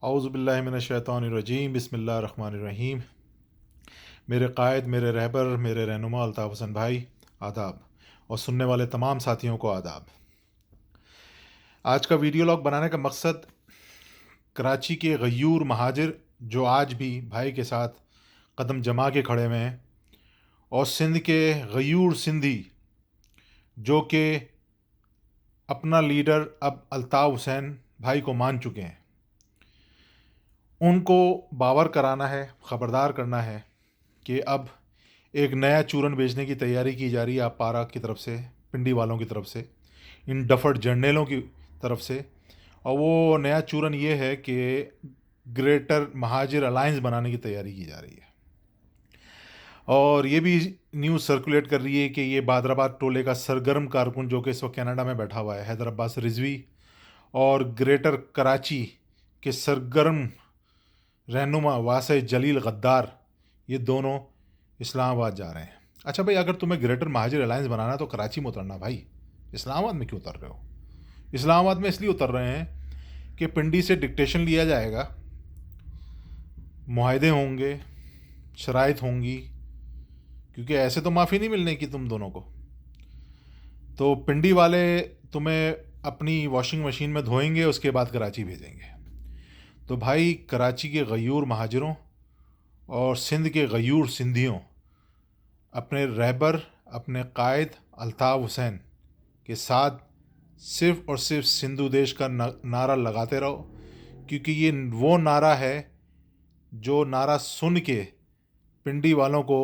औज़ुबिल्लाहिमिनश्शैतानिर्रजीम बिस्मिल्लाहिर्रहमानिर्रहीम। मेरे कायद, मेरे रहबर, मेरे रहनुमा अल्ताफ़ हुसैन भाई, आदाब। और सुनने वाले तमाम साथियों को आदाब। आज का वीडियो लॉग बनाने का मकसद कराची के गयूर महाजिर जो आज भी भाई के साथ कदम जमा के खड़े हुए हैं, और सिंध के गयूर सिंधी जो कि अपना लीडर अब अल्ताफ़ हुसैन भाई को मान चुके हैं, उनको बावर कराना है, ख़बरदार करना है कि अब एक नया चूरन बेचने की तैयारी की जा रही है आप पारा की तरफ से, पिंडी वालों की तरफ से, इन डफट जर्नेलों की तरफ से। और वो नया चूरन ये है कि ग्रेटर महाजिर अलायंस बनाने की तैयारी की जा रही है। और ये भी न्यूज़ सर्कुलेट कर रही है कि ये बादराबाद टोले का सरगर्म कारकुन जो कि इस वक्त कनाडा में बैठा हुआ है, हैदर अब्बास रिजवी, और ग्रेटर कराची के सरगर्म रहनुमा वासे जलील गद्दार, ये दोनों इस्लामाबाद जा रहे हैं। अच्छा भाई, अगर तुम्हें ग्रेटर महाजिर अलायंस बनाना है तो कराची में उतरना भाई, इस्लामाबाद में क्यों उतर रहे हो? इस्लामाबाद में इसलिए उतर रहे हैं कि पिंडी से डिक्टेशन लिया जाएगा, मुआहदे होंगे, शराइत होंगी, क्योंकि ऐसे तो माफ़ी नहीं मिलने की तुम दोनों को। तो पिंडी वाले तुम्हें अपनी वॉशिंग मशीन में धोएंगे, उसके बाद कराची भेजेंगे। तो भाई, कराची के गयूर महाजिरों और सिंध के गयूर सिंधियों अपने रहबर, अपने कायद अल्ताफ़ हुसैन के साथ सिर्फ़ और सिर्फ सिंधु देश का नारा लगाते रहो, क्योंकि ये वो नारा है जो नारा सुन के पिंडी वालों को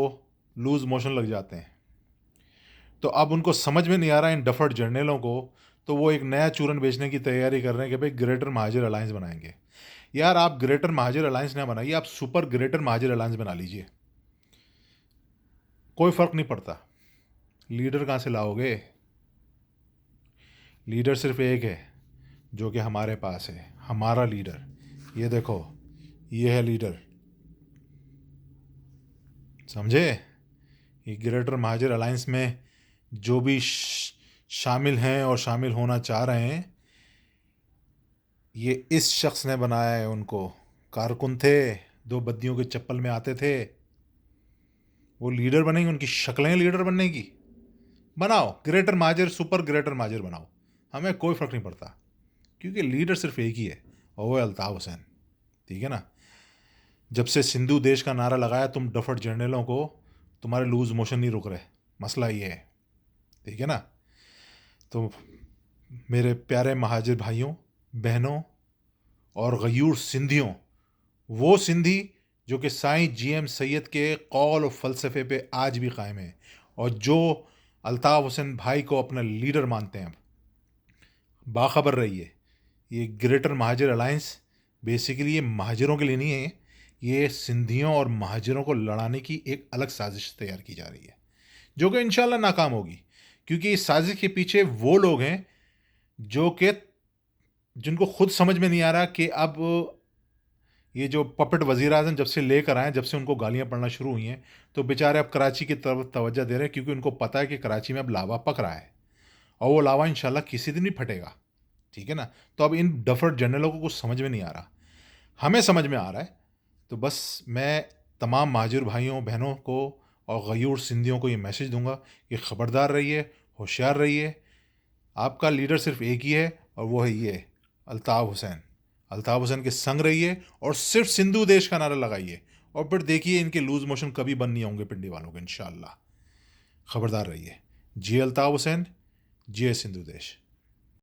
लूज़ मोशन लग जाते हैं। तो अब उनको समझ में नहीं आ रहा इन डफट जर्नेलों को, तो वो एक नया चूरन बेचने की तैयारी कर रहे हैं कि भाई ग्रेटर महाजिर अलायंस बनाएंगे। यार, आप ग्रेटर महाजिर अलायंस ना बनाइए, आप सुपर ग्रेटर महाजिर अलायंस बना लीजिए, कोई फ़र्क नहीं पड़ता। लीडर कहाँ से लाओगे? लीडर सिर्फ एक है जो कि हमारे पास है, हमारा लीडर। ये देखो, ये है लीडर, समझे? ये ग्रेटर महाजिर अलायंस में जो भी शामिल हैं और शामिल होना चाह रहे हैं, ये इस शख्स ने बनाया है उनको। कारकुन थे, दो बद्दियों के चप्पल में आते थे, वो लीडर बनेंगे, उनकी शक्लें लीडर बनने की। बनाओ greater Muhajir, super greater Muhajir बनाओ, हमें कोई फ़र्क नहीं पड़ता, क्योंकि लीडर सिर्फ एक ही है और वो है अल्ताफ़ हुसैन। ठीक है ना? जब से सिंधु देश का नारा लगाया तुम डफट जर्नलों को, तुम्हारे लूज़ मोशन नहीं रुक रहे, मसला ये है। ठीक है ना? तो मेरे प्यारे महाजिर भाइयों, बहनों और गयूर सिंधियों, वो सिंधी जो कि साईं जीएम सैयद के कौल और फ़लसफ़े पे आज भी कायम है, और जो अल्ताफ़ हुसैन भाई को अपना लीडर मानते हैं, बाखबर रहिए, ये ग्रेटर महाजिर अलायंस बेसिकली ये महाजिरों के लिए नहीं है, ये सिंधियों और महाजिरों को लड़ाने की एक अलग साजिश तैयार की जा रही है, जो कि इंशाल्लाह नाकाम होगी। क्योंकि इस साजिश के पीछे वो लोग हैं जो कि जिनको खुद समझ में नहीं आ रहा कि अब ये जो पपेट वज़ीर आज़म जब से लेकर आए, जब से उनको गालियाँ पड़ना शुरू हुई हैं, तो बेचारे अब कराची की तरफ तवज्जो दे रहे हैं, क्योंकि उनको पता है कि कराची में अब लावा पक रहा है और वो लावा इंशाल्लाह किसी दिन भी फटेगा। ठीक है ना? तो अब इन डफट जर्नलों को कुछ समझ में नहीं आ रहा, हमें समझ में आ रहा है। तो बस मैं तमाम महाजिर भाइयों बहनों को और गयूर सिंधियों को ये मैसेज दूंगा कि ख़बरदार रहिए, होशियार रहिए। आपका लीडर सिर्फ एक ही है और वो है ये अल्ताफ़ हुसैन। अल्ताफ़ हुसैन के संग रहिए और सिर्फ सिंधु देश का नारा लगाइए, और फिर देखिए इनके लूज़ मोशन कभी बंद नहीं होंगे पिंडी वालों के, इंशाअल्लाह। ख़बरदार रहिए। जी अल्ताफ़ हुसैन, जी सिंधु देश।